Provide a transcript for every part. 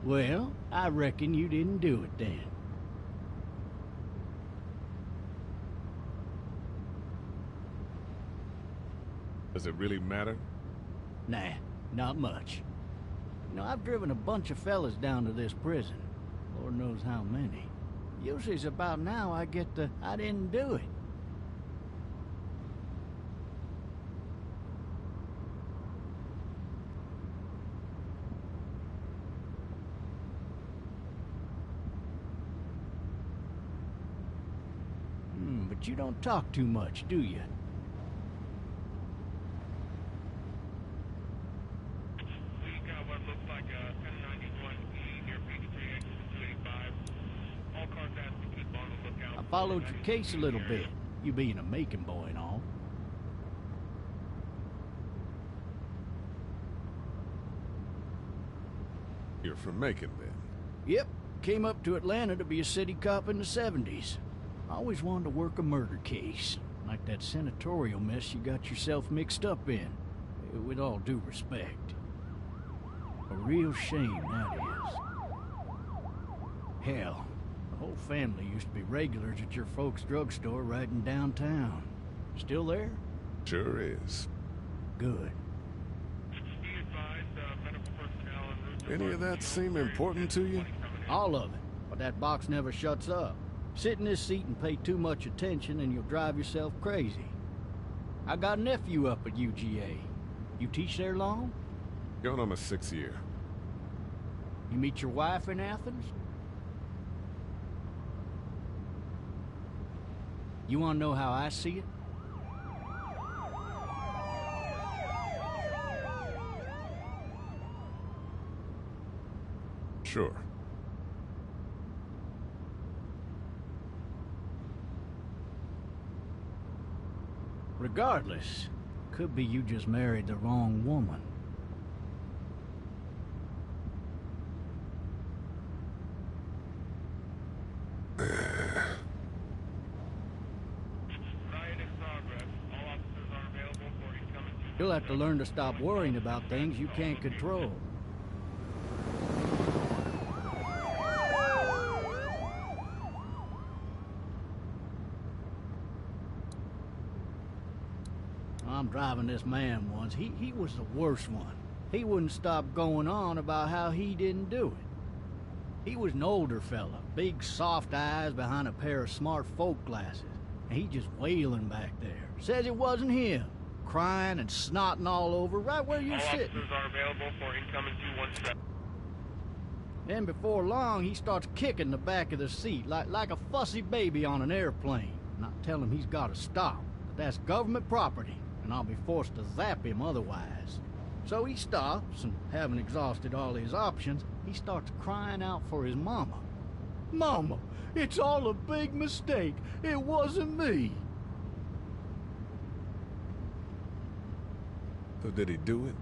Well, I reckon you didn't do it then. Does it really matter? Nah, not much. You know, I've driven a bunch of fellas down to this prison. Lord knows how many. Usually it's about now I get the, I didn't do it. But you don't talk too much, do you? We got what looks like a 1091E near Peachtree, exit 285. All cars asked to keep on the lookout. I followed your case a little bit, you being a Macon boy and all. You're from Macon, then? Yep, came up to Atlanta to be a city cop in the 70s. I always wanted to work a murder case, like that senatorial mess you got yourself mixed up in, with all due respect. A real shame, that is. Hell, the whole family used to be regulars at your folks' drugstore right in downtown. Still there? Sure is. Good. Be advised, medical personnel en route to Any of that seem important to you? All of it, but that box never shuts up. Sit in this seat and pay too much attention and you'll drive yourself crazy. I got a nephew up at UGA. You teach there long? Going on my 6th year. You meet your wife in Athens? You want to know how I see it? Sure. Regardless, could be you just married the wrong woman. riot in progress. All officers are available for incoming. You'll have to learn to stop worrying about things you can't control. I'm driving this man once. He was the worst one. He wouldn't stop going on about how he didn't do it. He was an older fella, big soft eyes behind a pair of smart folk glasses. And he just wailing back there. Says it wasn't him. Crying and snotting all over right where you're All sitting. officers are available for incoming 217. Then before long, he starts kicking the back of the seat like a fussy baby on an airplane. And I tell him he's got to stop, that that's government property, and I'll be forced to zap him otherwise. So he stops, and having exhausted all his options, he starts crying out for his mama. Mama, it's all a big mistake. It wasn't me. So did he do it?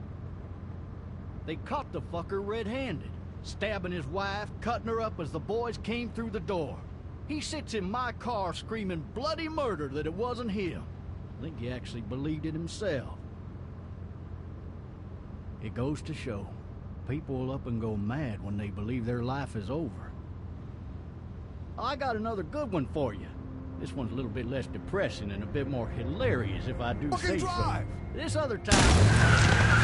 They caught the fucker red-handed, stabbing his wife, cutting her up as the boys came through the door. He sits in my car screaming bloody murder that it wasn't him. I think he actually believed it himself. It goes to show, people will up and go mad when they believe their life is over. I got another good one for you. This one's a little bit less depressing and a bit more hilarious if I do say so. This other time...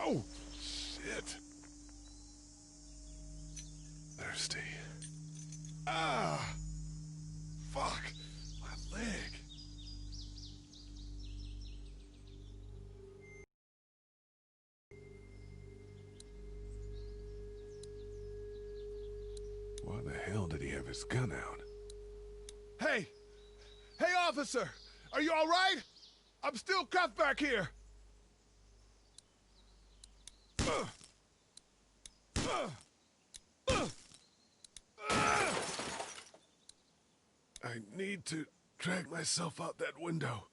Oh, shit. Thirsty. Ah! Fuck! My leg. Why the hell did he have his gun out? Hey! Hey, officer! Are you all right? I'm still cuffed back here! I need to drag myself out that window.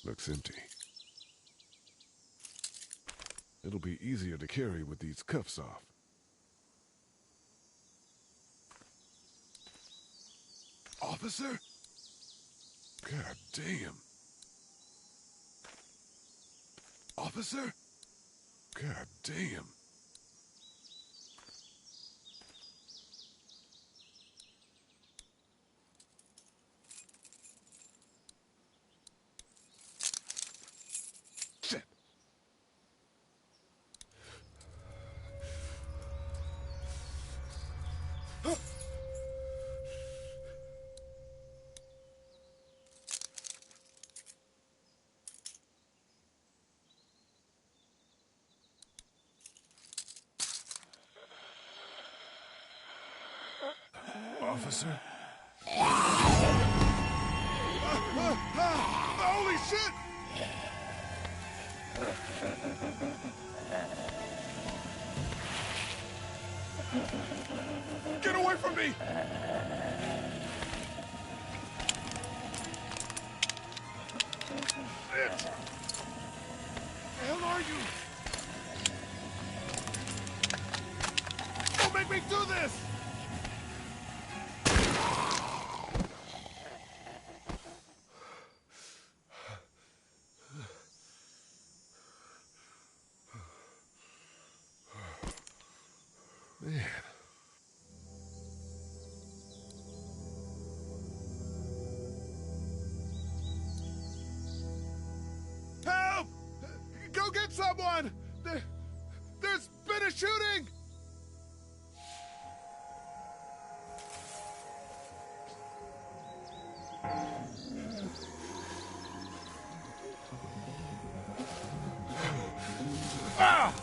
Looks empty. It'll be easier to carry with these cuffs off. Officer? God damn. Officer? God damn. Shit. Officer? Holy shit! Get away from me! Shit! The hell are you? Don't make me do this! Man. Help! Go get someone! There's been a shooting! Ah!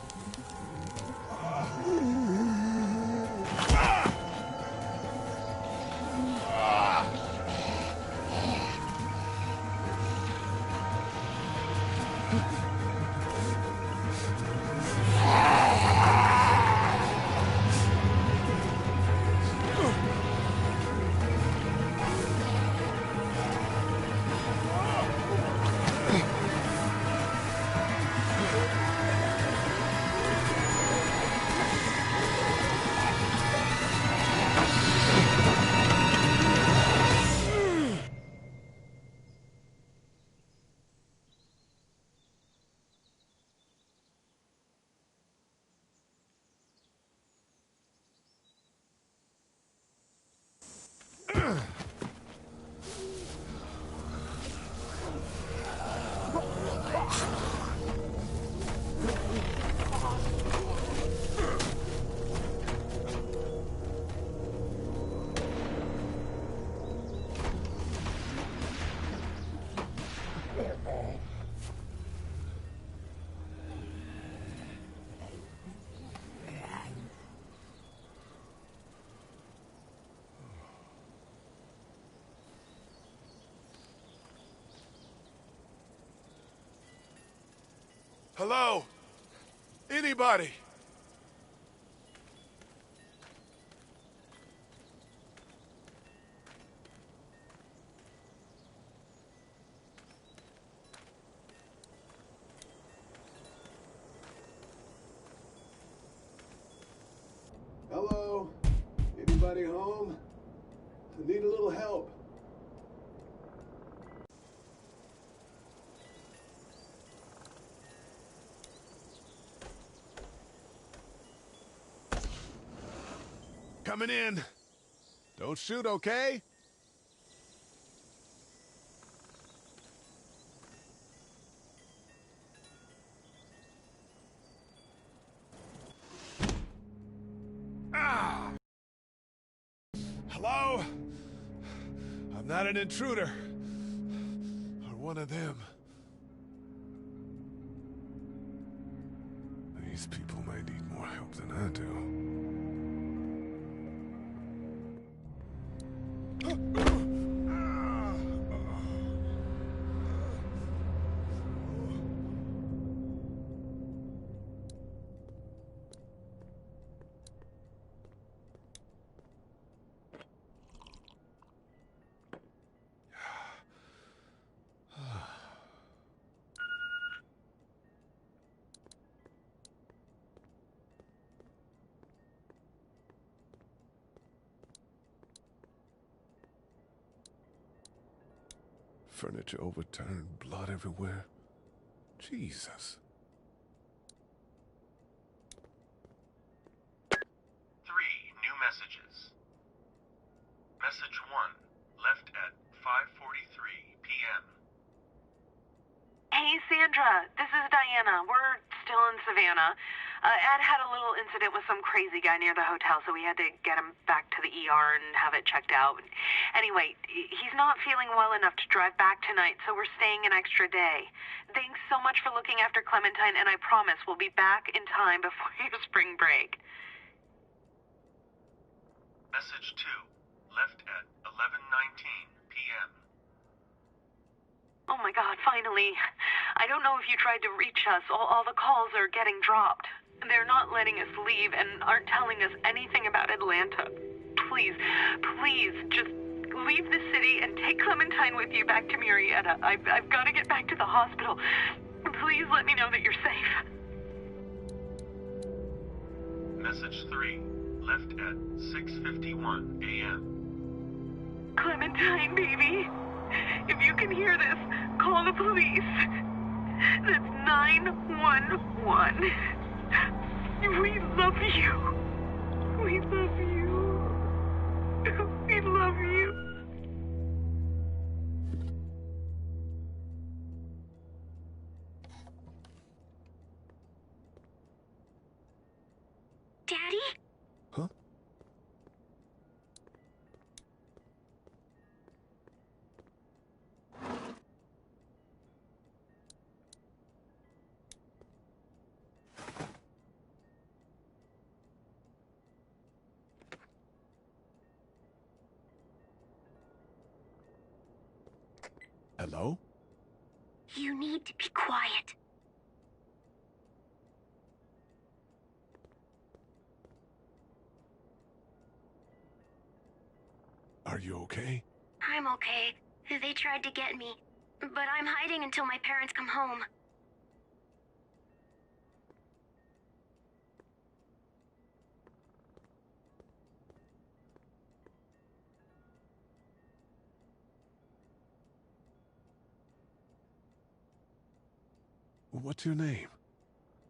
Hello? Anybody! Hello? Anybody home? I need a little help. Coming in. Don't shoot, okay? Ah! Hello? I'm not an intruder. Or one of them. These people may need more help than I do. Furniture overturned, blood everywhere. Jesus. 3 new messages. Message 1, left at 5:43 p.m. Hey, Sandra. This is Diana. We're still in Savannah. Ed had a little incident with some crazy guy near the hotel, so we had to get him back to the ER and have it checked out. Anyway, he's not feeling well enough to drive back tonight, so we're staying an extra day. Thanks so much for looking after Clementine, and I promise we'll be back in time before your spring break. Message 2, left at 11:19 p.m. Oh my God, finally. I don't know if you tried to reach us. All the calls are getting dropped. They're not letting us leave and aren't telling us anything about Atlanta. Please, please, just leave the city and take Clementine with you back to Murrieta. I've got to get back to the hospital. Please let me know that you're safe. Message 3, left at 6:51 a.m. Clementine, baby. If you can hear this, call the police. That's 911. We love you. We love you. We love you. Daddy? Huh? Hello? You need to be quiet. Are you okay? I'm okay. They tried to get me, but I'm hiding until my parents come home. What's your name?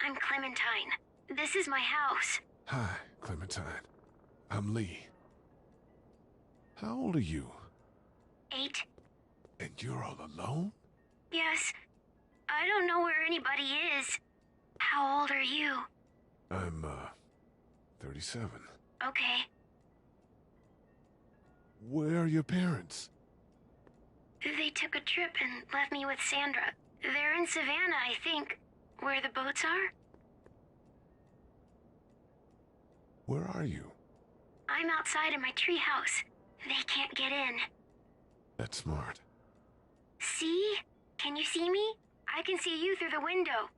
I'm Clementine. This is my house. Hi, Clementine. I'm Lee. How old are you? 8. And you're all alone? Yes. I don't know where anybody is. How old are you? I'm, 37. Okay. Where are your parents? They took a trip and left me with Sandra. They're in Savannah, I think. Where the boats are? Where are you? I'm outside in my treehouse. They can't get in. That's smart. See? Can you see me? I can see you through the window.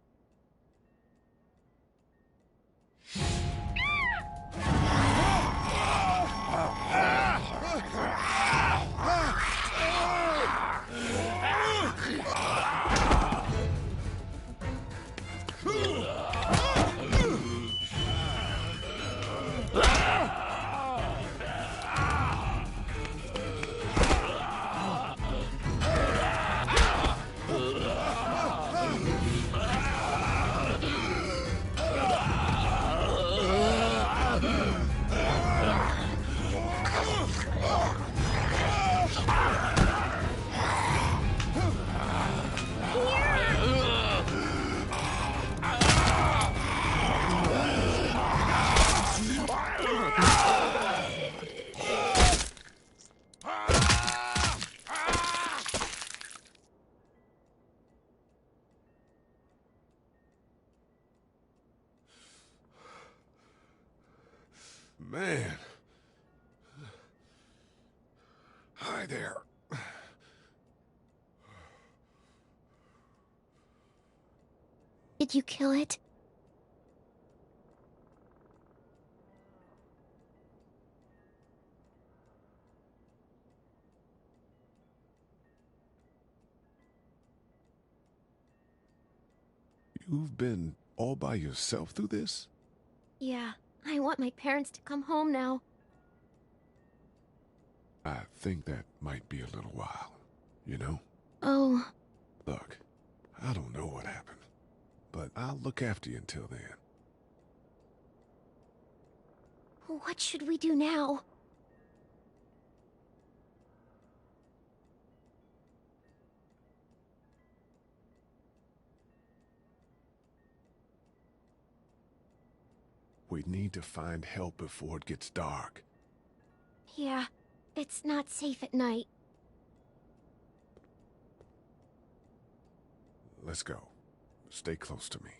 man. Hi there. Did you kill it? You've been all by yourself through this? Yeah, I want my parents to come home now. I think that might be a little while, you know? Oh. Look, I don't know what happened, but I'll look after you until then. What should we do now? We need to find help before it gets dark. Yeah, it's not safe at night. Let's go. Stay close to me.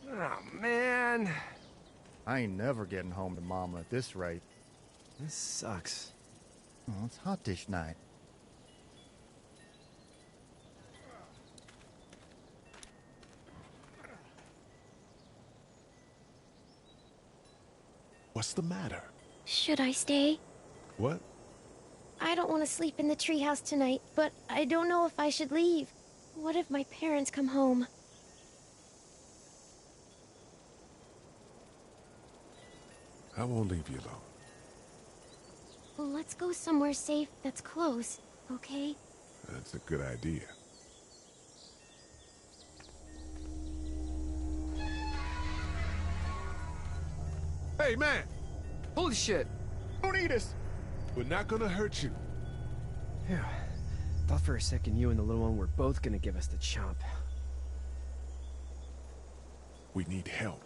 Oh, man. I ain't never getting home to Mama at this rate. This sucks. Oh, it's hot dish night. What's the matter? Should I stay? What? I don't want to sleep in the treehouse tonight, but I don't know if I should leave. What if my parents come home? I won't leave you alone. Well, let's go somewhere safe that's close, okay? That's a good idea. Hey, man! Holy shit! Don't eat us! We're not gonna hurt you. Phew. Thought for a second you and the little one were both gonna give us the chomp. We need help.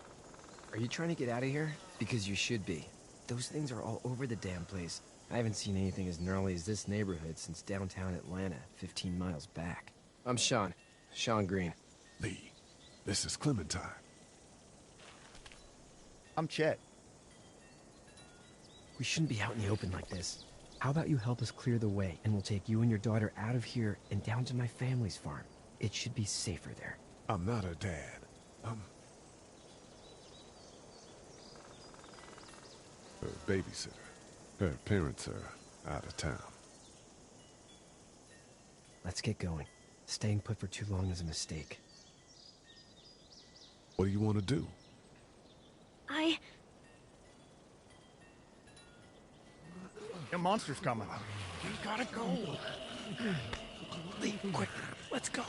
Are you trying to get out of here? Because you should be. Those things are all over the damn place. I haven't seen anything as gnarly as this neighborhood since downtown Atlanta, 15 miles back. I'm Sean. Sean Green. Lee, this is Clementine. I'm Chet. We shouldn't be out in the open like this. How about you help us clear the way, and we'll take you and your daughter out of here and down to my family's farm. It should be safer there. I'm not her dad. Her babysitter. Her parents are out of town. Let's get going. Staying put for too long is a mistake. What do you want to do? The monster's coming. We gotta go. Lee, quick, let's go.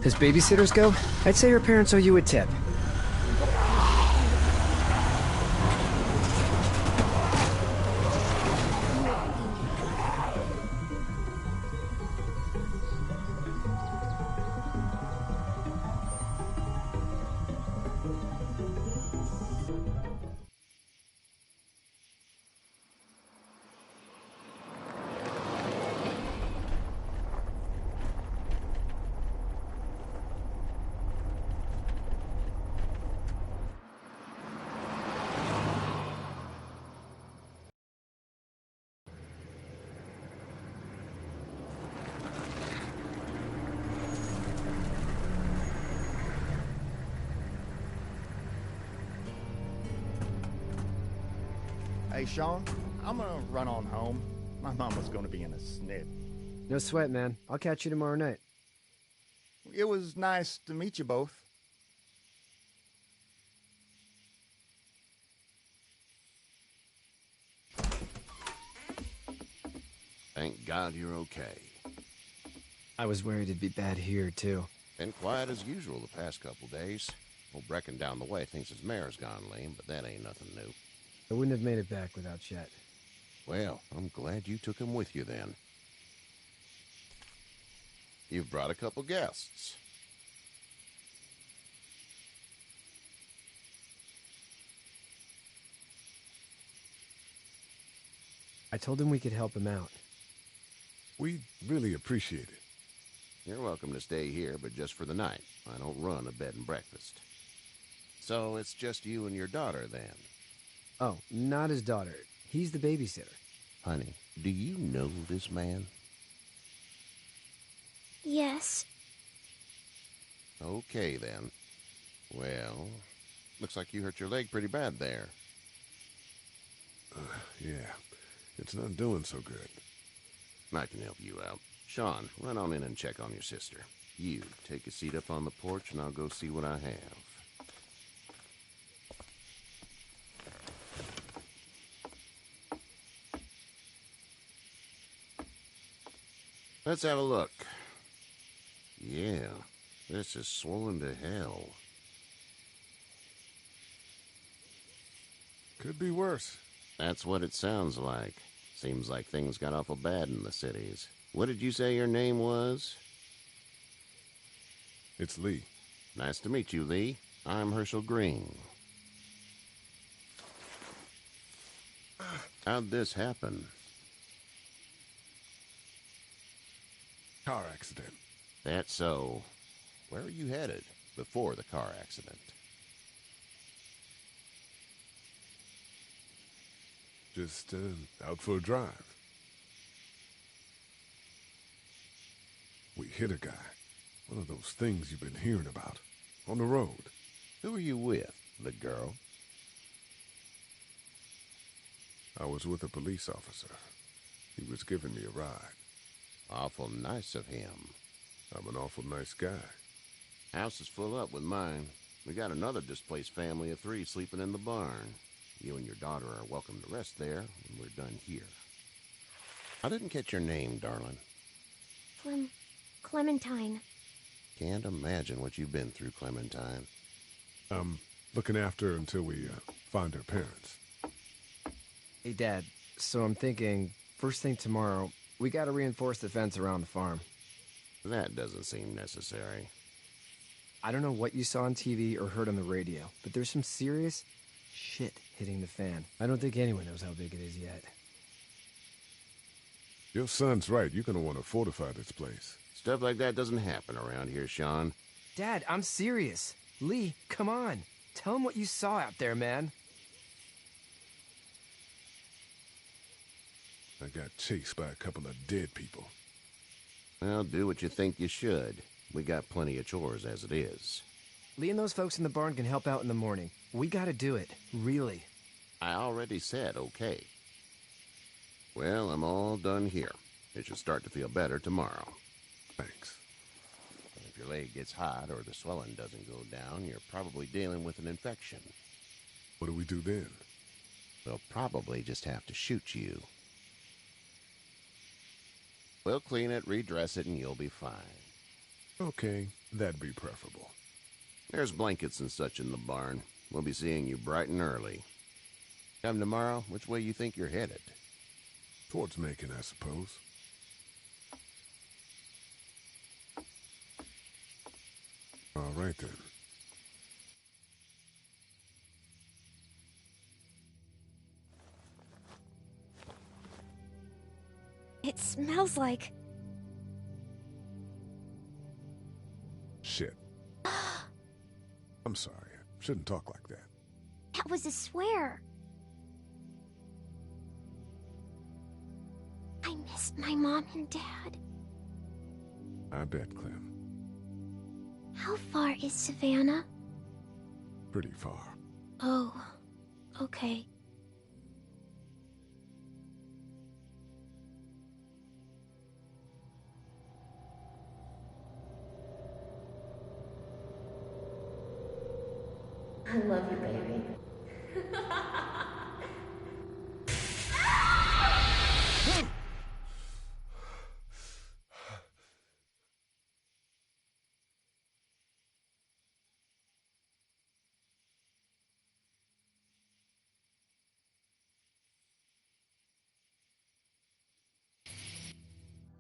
As babysitters go, I'd say your parents owe you a tip. Hey, Sean, I'm gonna run on home. My mama's gonna be in a snit. No sweat, man. I'll catch you tomorrow night. It was nice to meet you both. Thank God you're okay. I was worried it'd be bad here, too. Been quiet as usual the past couple days. Old Brecken down the way thinks his mare's gone lame, but that ain't nothing new. I wouldn't have made it back without Chet. Well, I'm glad you took him with you then. You've brought a couple guests. I told him we could help him out. We really appreciate it. You're welcome to stay here, but just for the night. I don't run a bed and breakfast. So it's just you and your daughter, then? Oh, not his daughter. He's the babysitter. Honey, do you know this man? Yes. Okay, then. Well, looks like you hurt your leg pretty bad there. Yeah, it's not doing so good. I can help you out. Sean, run on in and check on your sister. You, take a seat up on the porch and I'll go see what I have. Let's have a look. Yeah, this is swollen to hell. Could be worse. That's what it sounds like. Seems like things got awful bad in the cities. What did you say your name was? It's Lee. Nice to meet you, Lee. I'm Herschel Green. How'd this happen? Car accident. That's so. Where were you headed before the car accident? Just out for a drive. We hit a guy. One of those things you've been hearing about. On the road. Who were you with? The girl? I was with a police officer. He was giving me a ride. Awful nice of him. I'm an awful nice guy. House is full up with mine. We got another displaced family of 3 sleeping in the barn. You and your daughter are welcome to rest there when we're done here. I didn't catch your name, darling. Clementine. Can't imagine what you've been through, Clementine. I'm looking after her until we find her parents. Hey, Dad. So I'm thinking, first thing tomorrow, we gotta reinforce the fence around the farm. That doesn't seem necessary. I don't know what you saw on TV or heard on the radio, but there's some serious shit hitting the fan. I don't think anyone knows how big it is yet. Your son's right. You're gonna want to fortify this place. Stuff like that doesn't happen around here, Sean. Dad, I'm serious. Lee, come on. Tell him what you saw out there, man. I got chased by a couple of dead people. Well, do what you think you should. We got plenty of chores as it is. Lee and those folks in the barn can help out in the morning. We gotta do it. Really. I already said okay. Well, I'm all done here. It should start to feel better tomorrow. Thanks. If your leg gets hot or the swelling doesn't go down, you're probably dealing with an infection. What do we do then? We'll probably just have to shoot you. We'll clean it, redress it, and you'll be fine. Okay, that'd be preferable. There's blankets and such in the barn. We'll be seeing you bright and early. Come tomorrow, which way you think you're headed? Towards Macon, I suppose. All right, then. It smells like... Shit. I'm sorry. I shouldn't talk like that. That was a swear. I missed my mom and dad. I bet, Clem. How far is Savannah? Pretty far. Oh, okay. I love you, baby.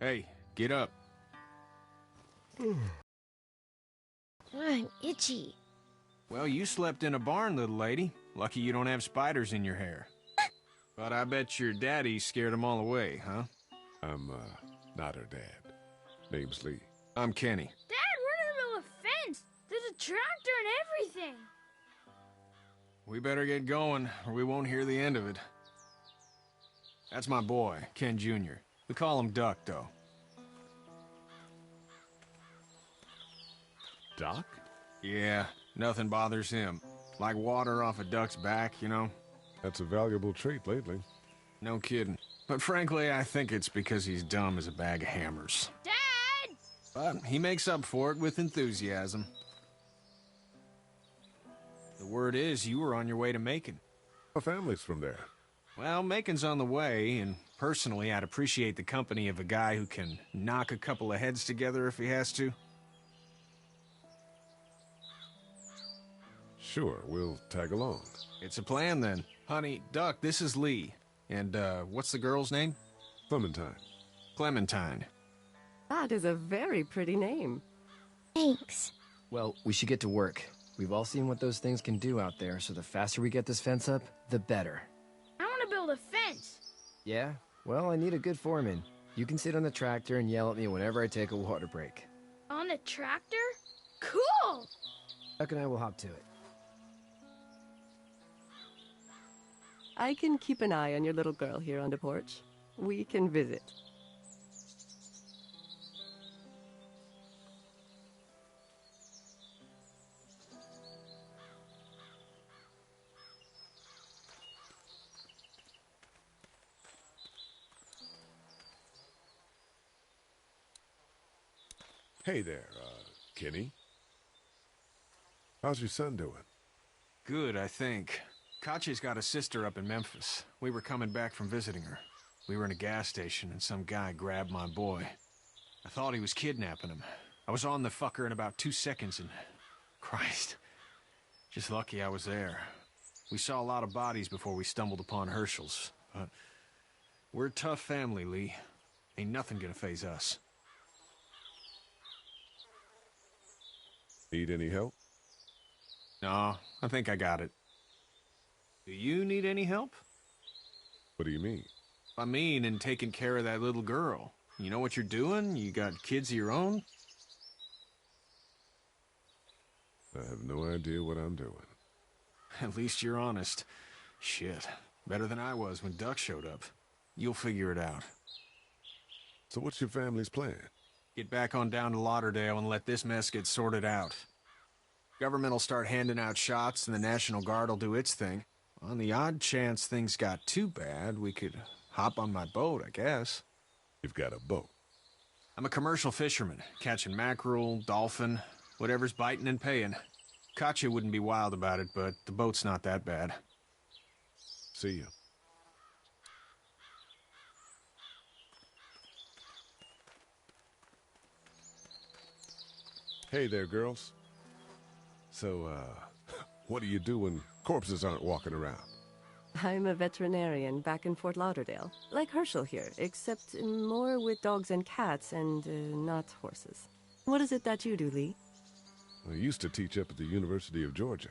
Hey, get up. I'm itchy. Well, you slept in a barn, little lady. Lucky you don't have spiders in your hair. But I bet your daddy scared them all away, huh? I'm, not her dad. Name's Lee. I'm Kenny. Dad, we're in the middle of a fence. There's a tractor and everything. We better get going, or we won't hear the end of it. That's my boy, Ken Jr. We call him Duck, though. Doc? Yeah, nothing bothers him. Like water off a duck's back, you know? That's a valuable trait lately. No kidding. But frankly, I think it's because he's dumb as a bag of hammers. Dad! But he makes up for it with enthusiasm. The word is you were on your way to Macon. Our family's from there. Well, Macon's on the way, and personally, I'd appreciate the company of a guy who can knock a couple of heads together if he has to. Sure, we'll tag along. It's a plan, then. Honey, Duck, this is Lee. And, what's the girl's name? Clementine. Clementine. That is a very pretty name. Thanks. Well, we should get to work. We've all seen what those things can do out there, so the faster we get this fence up, the better. I want to build a fence. Yeah? Well, I need a good foreman. You can sit on the tractor and yell at me whenever I take a water break. On the tractor? Cool! Duck and I will hop to it. I can keep an eye on your little girl here on the porch. We can visit. Hey there, Kenny. How's your son doing? Good, I think. Katya's got a sister up in Memphis. We were coming back from visiting her. We were in a gas station and some guy grabbed my boy. I thought he was kidnapping him. I was on the fucker in about 2 seconds and... Christ. Just lucky I was there. We saw a lot of bodies before we stumbled upon Hershel's. But we're a tough family, Lee. Ain't nothing gonna faze us. Need any help? No, I think I got it. Do you need any help? What do you mean? I mean in taking care of that little girl. You know what you're doing? You got kids of your own? I have no idea what I'm doing. At least you're honest. Shit. Better than I was when Duck showed up. You'll figure it out. So what's your family's plan? Get back on down to Lauderdale and let this mess get sorted out. Government will start handing out shots and the National Guard will do its thing. On the odd chance things got too bad, we could hop on my boat, I guess. You've got a boat? I'm a commercial fisherman, catching mackerel, dolphin, whatever's biting and paying. Katya wouldn't be wild about it, but the boat's not that bad. See you. Hey there, girls. So, what do you do when corpses aren't walking around? I'm a veterinarian back in Fort Lauderdale, like Herschel here, except more with dogs and cats and not horses. What is it that you do, Lee? I used to teach up at the University of Georgia.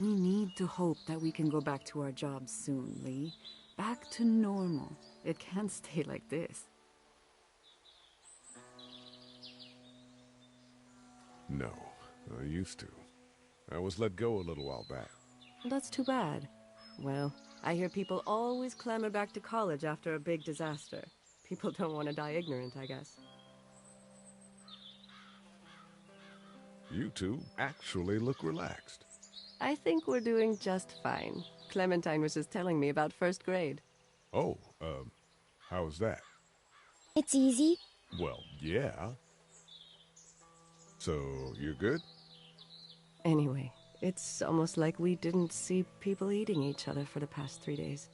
We need to hope that we can go back to our jobs soon, Lee. Back to normal. It can't stay like this. No, I used to. I was let go a little while back. That's too bad. Well, I hear people always clamor back to college after a big disaster. People don't want to die ignorant, I guess. You two actually look relaxed. I think we're doing just fine. Clementine was just telling me about first grade. Oh, how's that? It's easy. Well, yeah. So, you're good? Anyway, It's almost like we didn't see people eating each other for the past 3 days.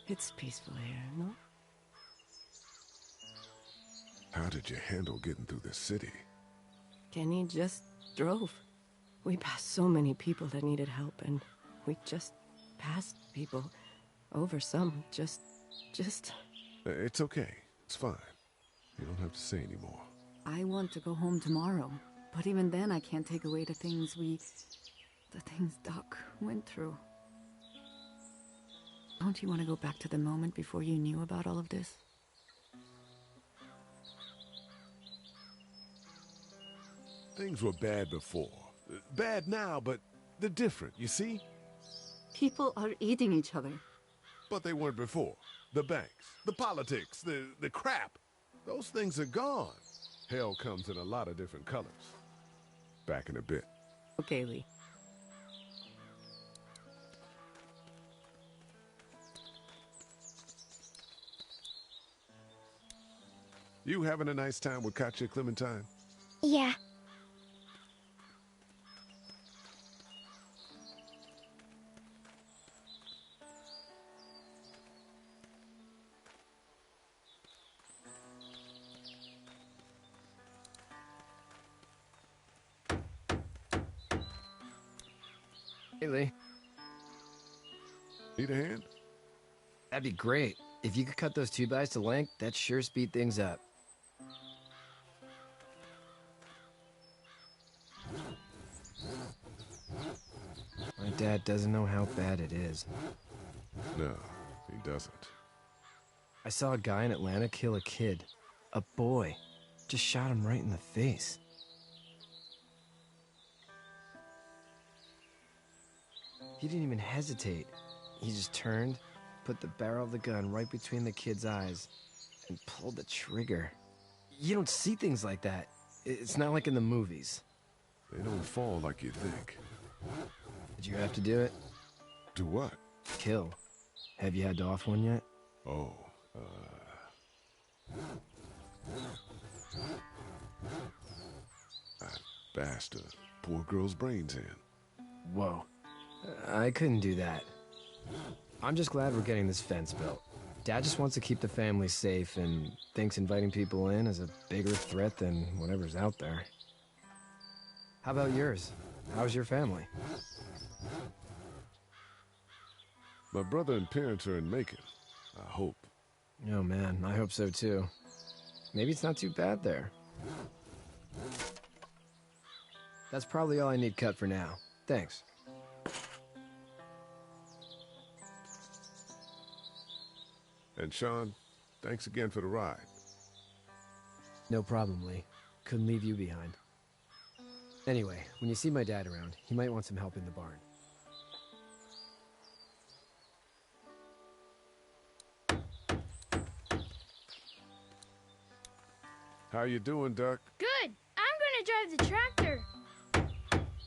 It's peaceful here, no? How did you handle getting through the city? Kenny just drove. We passed so many people that needed help, and we just passed people over some. Just... It's okay. It's fine. You don't have to say anymore. I want to go home tomorrow, but even then I can't take away the things Doc went through. Don't you want to go back to the moment before you knew about all of this? Things were bad before. Bad now, but they're different, you see? People are eating each other. But they weren't before. The banks, the politics, the crap. Those things are gone. Hell comes in a lot of different colors. Back in a bit. Okay, Lee. You having a nice time with Katjaa, Clementine? Yeah. Hey, Lee. Need a hand? That'd be great. If you could cut those 2x to length, that'd sure speed things up. My dad doesn't know how bad it is. No, he doesn't. I saw a guy in Atlanta kill a kid. A boy. Just shot him right in the face. He didn't even hesitate. He just turned, put the barrel of the gun right between the kid's eyes, and pulled the trigger. You don't see things like that. It's not like in the movies. They don't fall like you think. Did you have to do it? Do what? Kill. Have you had to off one yet? Oh, I bashed a poor girl's brains in. Whoa. I couldn't do that. I'm just glad we're getting this fence built. Dad just wants to keep the family safe and thinks inviting people in is a bigger threat than whatever's out there. How about yours? How's your family? My brother and parents are in Macon. I hope. Oh man, I hope so too. Maybe it's not too bad there. That's probably all I need cut for now. Thanks. And Sean, thanks again for the ride. No problem, Lee. Couldn't leave you behind. Anyway, when you see my dad around, he might want some help in the barn. How you doing, Duck? Good. I'm gonna drive the tractor.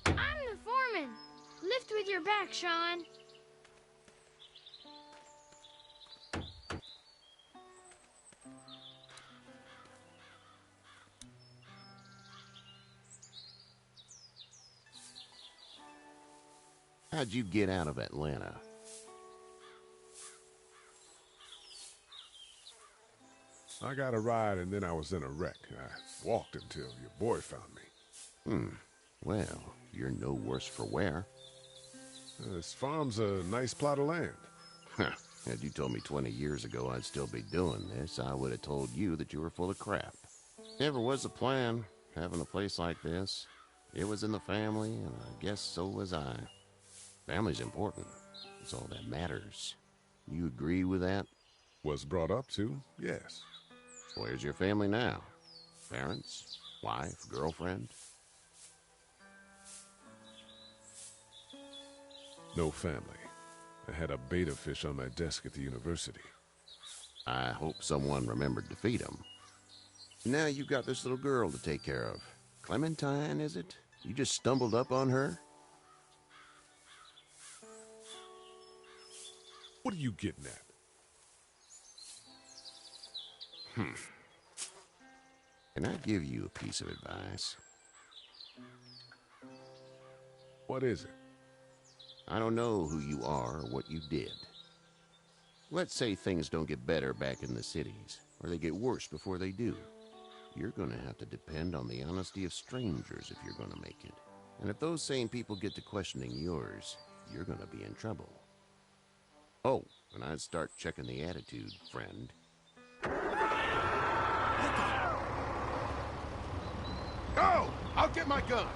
I'm the foreman. Lift with your back, Sean. How'd you get out of Atlanta? I got a ride and then I was in a wreck. I walked until your boy found me. Well, you're no worse for wear. This farm's a nice plot of land. Had you told me 20 years ago I'd still be doing this, I would have told you that you were full of crap. Never was a plan, having a place like this. It was in the family, and I guess so was I. Family's important. It's all that matters. You agree with that? Was brought up to, yes. Where's your family now? Parents? Wife? Girlfriend? No family. I had a betta fish on my desk at the university. I hope someone remembered to feed him. Now you got this little girl to take care of. Clementine, is it? You just stumbled up on her? What are you getting at? Can I give you a piece of advice? What is it? I don't know who you are or what you did. Let's say things don't get better back in the cities, or they get worse before they do. You're gonna have to depend on the honesty of strangers if you're gonna make it. And if those same people get to questioning yours, you're gonna be in trouble. Oh, and I'd start checking the attitude, friend. Go! I'll get my gun!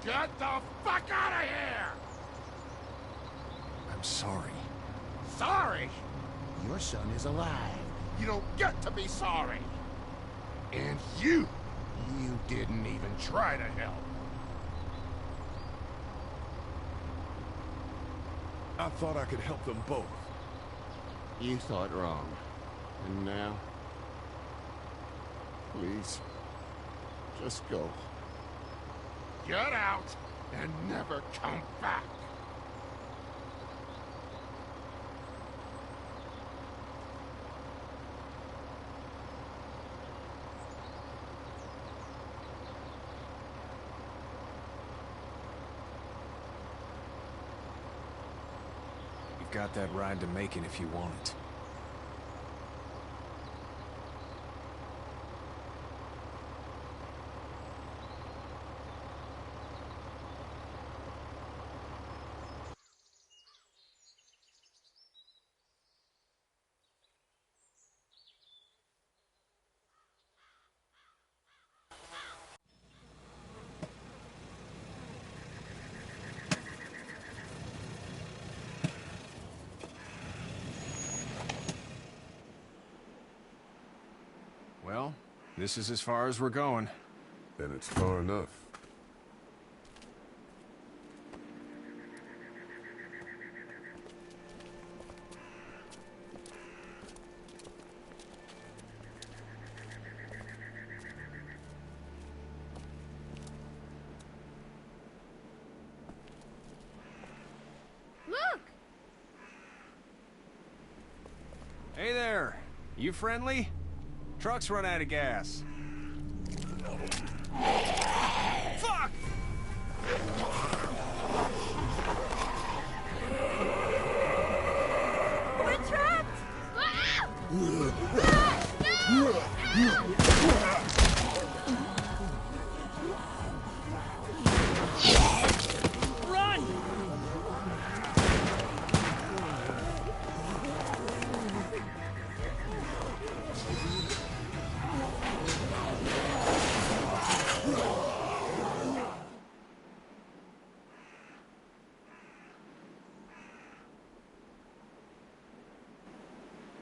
Get the fuck out of here! I'm sorry. Sorry? Your son is alive. You don't get to be sorry. And you didn't even try to help. I thought I could help them both. You thought wrong. And now? Please, just go. Get out and never come back. You've got that ride to Macon if you want it. Well, this is as far as we're going. Then it's far enough. Look! Hey there! You friendly? Truck's run out of gas. Fuck! We're trapped! Run!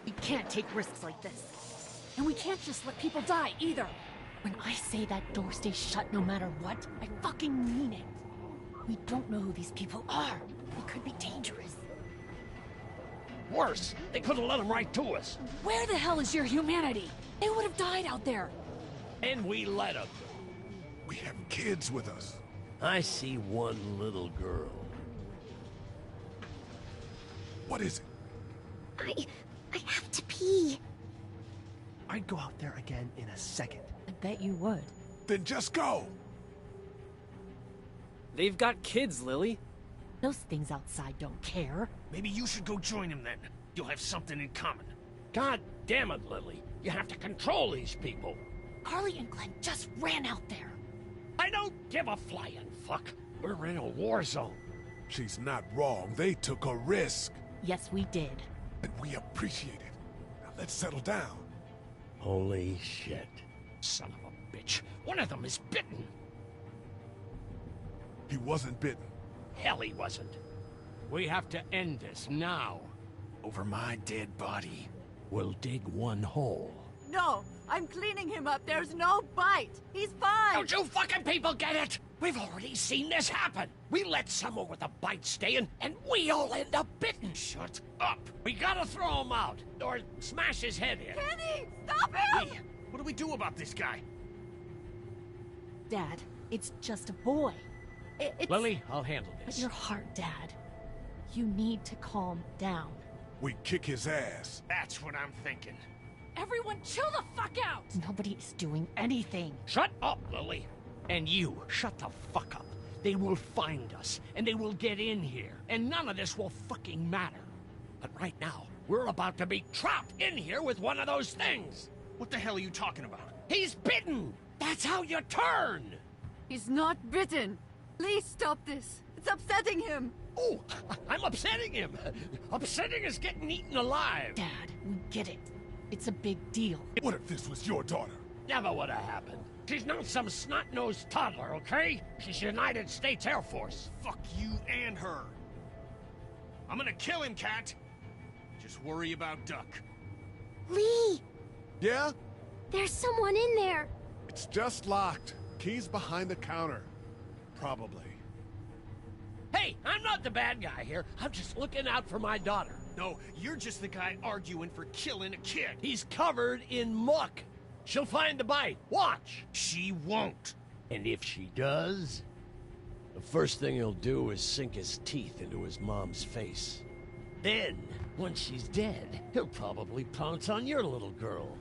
We can't take risks like this. And we can't just let people die, either. When I say that door stays shut no matter what, I fucking mean it. We don't know who these people are. They could be dangerous. Worse, they could have let them right to us. Where the hell is your humanity? They would have died out there. And we let them. We have kids with us. I see one little girl. What is it? I have to pee. I'd go out there again in a second. I bet you would. Then just go. They've got kids, Lily. Those things outside don't care. Maybe you should go join him then. You'll have something in common. God damn it, Lily. You have to control these people. Carly and Glenn just ran out there. I don't give a flying fuck. We're in a war zone. She's not wrong. They took a risk. Yes, we did. And we appreciate it. Now let's settle down. Holy shit. Son of a bitch. One of them is bitten. He wasn't bitten. Hell, he wasn't. We have to end this now. Over my dead body. We'll dig one hole. No, I'm cleaning him up. There's no bite. He's fine. Don't you fucking people get it? We've already seen this happen. We let someone with a bite stay in, and we all end up bitten. Shut up. We gotta throw him out, or smash his head in. Kenny, stop him! Hey, what do we do about this guy? Dad, it's just a boy. It's... Lily, I'll handle But this. your heart, Dad. You need to calm down. We kick his ass. That's what I'm thinking. Everyone chill the fuck out! Nobody is doing anything. Shut up, Lily. And you, shut the fuck up. They will find us, and they will get in here, and none of this will fucking matter. But right now, we're about to be trapped in here with one of those things. What the hell are you talking about? He's bitten! That's how you turn! He's not bitten. Please stop this. It's upsetting him. Oh, I'm upsetting him. Upsetting is getting eaten alive. Dad, we get it. It's a big deal. What if this was your daughter? Never would have happened. She's not some snot-nosed toddler, okay? She's United States Air Force. Fuck you and her. I'm gonna kill him, Cat. Just worry about Duck. Lee! Yeah? There's someone in there. It's just locked. Key's behind the counter. Probably. Hey, I'm not the bad guy here. I'm just looking out for my daughter. No, you're just the guy arguing for killing a kid. He's covered in muck. She'll find the bite. Watch. She won't. And if she does, the first thing he'll do is sink his teeth into his mom's face. Then, once she's dead, he'll probably pounce on your little girl.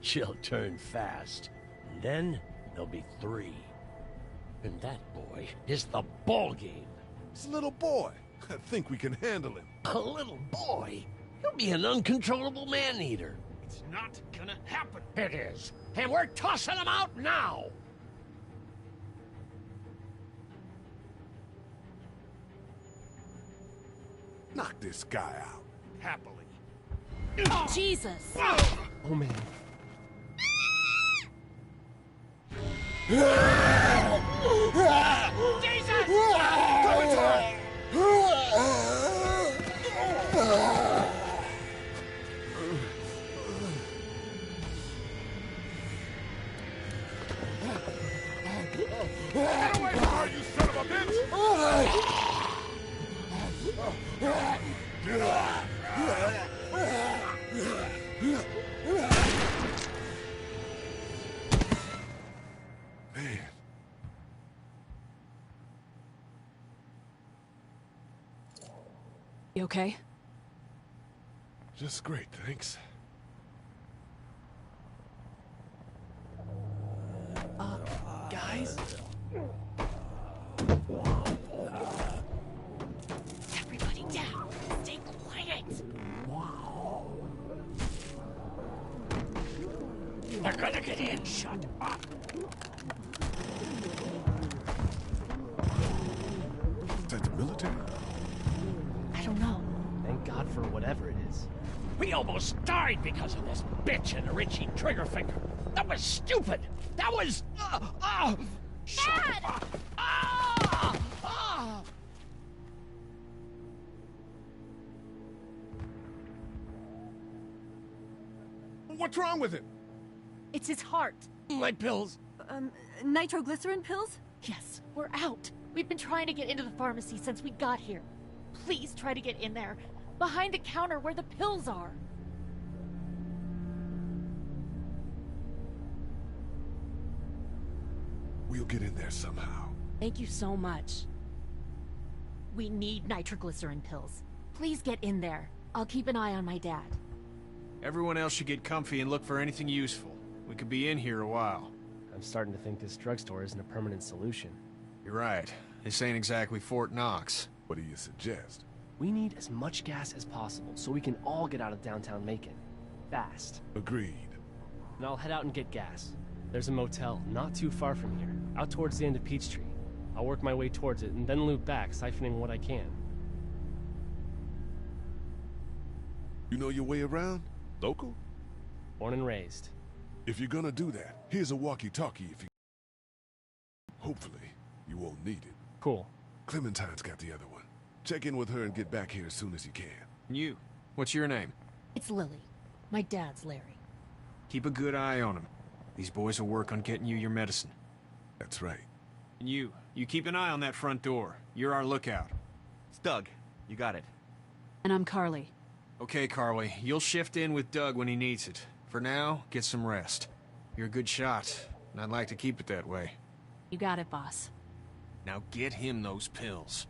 She'll turn fast. And then, there'll be 3. And that boy is the ball game. It's a little boy. I think we can handle him. A little boy? He'll be an uncontrollable man-eater. It's not gonna happen. It is. And we're tossing him out now. Knock this guy out. Happily. Jesus! Oh, man. Jesus! Get away from her, you son of a bitch! Man. You okay? Just great, thanks. Guys? Everybody down. Stay quiet. They're gonna get in. Shut up. Is that the military? I don't know. Thank God for whatever it is. We almost died because of this bitch and the Richie Triggerfinger. That was stupid. That was... Shut up. What's wrong with it? It's his heart. My pills. Nitroglycerin pills? Yes, we're out. We've been trying to get into the pharmacy since we got here. Please try to get in there. Behind the counter where the pills are. We'll get in there somehow. Thank you so much. We need nitroglycerin pills. Please get in there. I'll keep an eye on my dad. Everyone else should get comfy and look for anything useful. We could be in here a while. I'm starting to think this drugstore isn't a permanent solution. You're right. This ain't exactly Fort Knox. What do you suggest? We need as much gas as possible so we can all get out of downtown Macon. Fast. Agreed. And I'll head out and get gas. There's a motel not too far from here, out towards the end of Peachtree. I'll work my way towards it and then loop back, siphoning what I can. You know your way around? Local? Born and raised. If you're gonna do that, here's a walkie-talkie if you... Hopefully, you won't need it. Cool. Clementine's got the other one. Check in with her and get back here as soon as you can. And you? What's your name? It's Lily. My dad's Larry. Keep a good eye on him. These boys will work on getting you your medicine. That's right. And you keep an eye on that front door. You're our lookout. It's Doug. You got it. And I'm Carly. Okay, Carly. You'll shift in with Doug when he needs it. For now, get some rest. You're a good shot, and I'd like to keep it that way. You got it, boss. Now get him those pills.